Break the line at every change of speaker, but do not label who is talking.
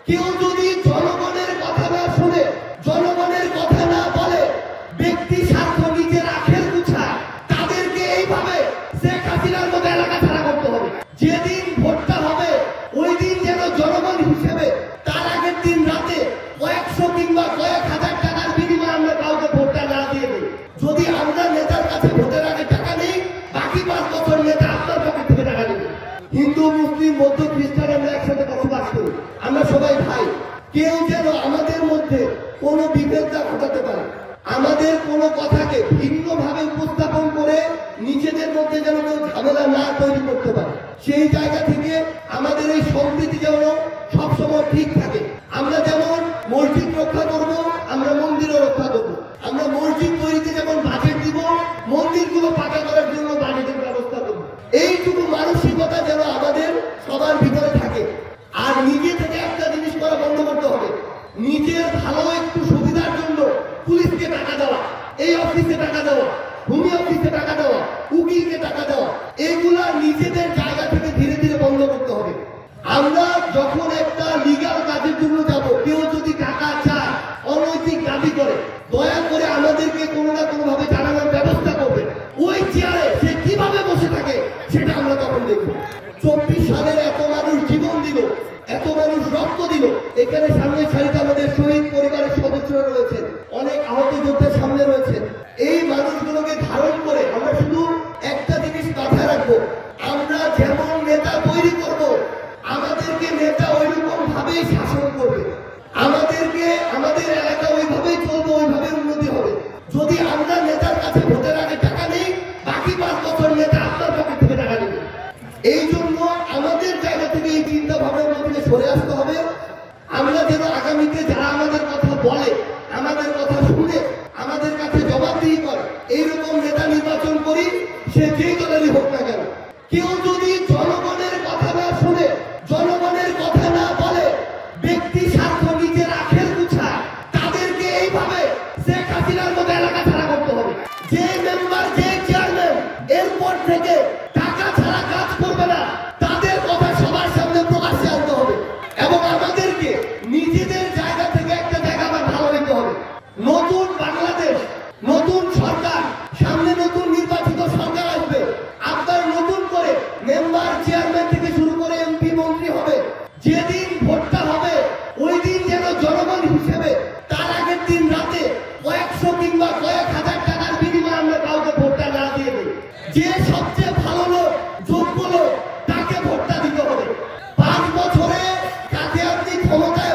কেউ যদি জনগণের কথা না শুনে, জনগণের কথা না বলে, ব্যক্তি স্বার্থ নিজে রাখের গুছায়, তাদেরকে এইভাবে শেখ হাসিনার মতো এলাকা ছাড়া করতে হবে। যেদিন ভোটটা হবে ওই দিন যেন জনগণ হিসেবে তার আগের দিন রাতে কয়েকশো কিংবা কয়েক হাজার টাকার বিনিময়ে আমরা কাউকে ভোটটা না দিয়ে দিই। যদি আমরা নেতার কাছে ভোটের আগে টাকা নেই, বাকি 5 বছর নেতা আপনার পকেট থেকে টাকা নেবে। হিন্দু, মুসলিম, বৌদ্ধ, খ্রিস্টান আমরা একসাথে বসবাস করি, আমরা সবাই ভাই। কেউ যেন আমাদের মধ্যে কোনো বিভেদ না ঘটাতে পারে, আমাদের কোনো কথাকে ভিন্নভাবে উপস্থাপন করে নিজেদের মধ্যে যেন কেউ ঝামেলা না তৈরি করতে পারে। সেই জায়গা থেকে আমাদের এই সম্প্রীতি যেন সবসময় ঠিক থাকে। আমরা যেমন মসজিদ রক্ষা করব, আমরা মন্দিরও রক্ষা করব। আমরা মসজিদ তৈরিতে যেমন বাজেট দিব, মন্দিরগুলো পাকা করার জন্য বাজেটের ব্যবস্থা করব। এইটুকু মানসিকতা যেন আমাদের সবার ভিতরে থাকে। আর নিজে থেকে একটা জিনিস করা বন্ধ করতে হবে, নিজের ভালো একটু সুবিধার জন্য পুলিশকে টাকা দেওয়া, এই অফিসে টাকা দেওয়া, ভূমি অফিসে টাকা দেওয়া, উকিলকে টাকা দেওয়া, এগুলা নিজেদের জায়গা থেকে ধীরে ধীরে বন্ধ করতে হবে। আমরা যখন একটা লিগ্যাল কাজের জন্য যাব, কেউ যদি টাকা চায়, অনৈতিক দাবি করে, দয়া করে আমাদেরকে কোনো না কোনো ভাবে জানানোর ব্যবস্থা করবে। ওই চেয়ারে সে কিভাবে বসে থাকে সেটা আমরা তখন দেখব। 24 সালের এত মানুষ জীবন দিল, এত মানুষ রক্ত দিল, এখানে সামনে সারিতে আমাদের শহীদ পরিবারের সদস্যরা রয়েছেন, অনেক আহত যোদ্ধার সামনে রয়েছেন। এই মানুষগুলোকে ধারণ করে আমরা শুধু একটা জিনিস মাথায় রাখবো, আমরা যেমন নেতা তৈরি করব, আমাদেরকে নেতা ওইরকম ভাবেই শাসন করবে, আমাদেরকে আমাদের এলাকা ওইভাবেই চলবে, ওইভাবে উন্নতি হবে। যদি আমরা নেতার কাছে ভোটের আগে টাকা নেই, বাকি 5 বছর নেতা আপনার পকেট থেকে টাকা নেবে। এই জন্য আমাদের জায়গা থেকে এই চিন্তা ভাবনার মধ্যে সরে আসতে হবে। আমরা যেন আগামীতে যারা আমাদের কথা বলে, আমাদের কথা শুনে, আমাদের কাছে জবাবদিহি করে, এইরকম নেতা নির্বাচন করি, সে যেই দলেরই হোক না কেন। কেউ যদি জনগণের কথা না শুনে, জনগণের কথা না বলে, ব্যক্তি স্বার্থ নিজে রাখের গুছায়, তাদেরকে এইভাবে শেখ হাসিনার মতো এলাকা ছাড়া করতে হবে। যে মেম্বার, যে চেয়ারম্যান এরপর থেকে টাকা ছাড়া কাজ করবে না, তাদের কথা সবার সামনে প্রকাশ্যে আনতে হবে এবং আমাদেরকে নিজেদের জায়গা থেকে একটা জায়গা আবার ভালো নিতে হবে। নতুন বাংলাদেশ, নতুন সরকার, সামনে নতুন নির্বাচিত সরকার আসবে। আপনার নতুন করে মেম্বার, চেয়ারম্যান থেকে শুরু করে এমপি, মন্ত্রী হবে। যেদিন ভোটটা হবে ওই দিন যেন জনগণ হিসেবে তার আগের দিন রাতে কয়েকশো কিংবা কয়েক হাজার টাকার বিনিময়ে আমরা কাউকে ভোটটা না দিয়ে দিই। যে সবচেয়ে ভালো লোক, যোগ্য লোক, তাকে ভোটটা দিতে হবে। 5 বছরে তাকে আপনি ক্ষমতায়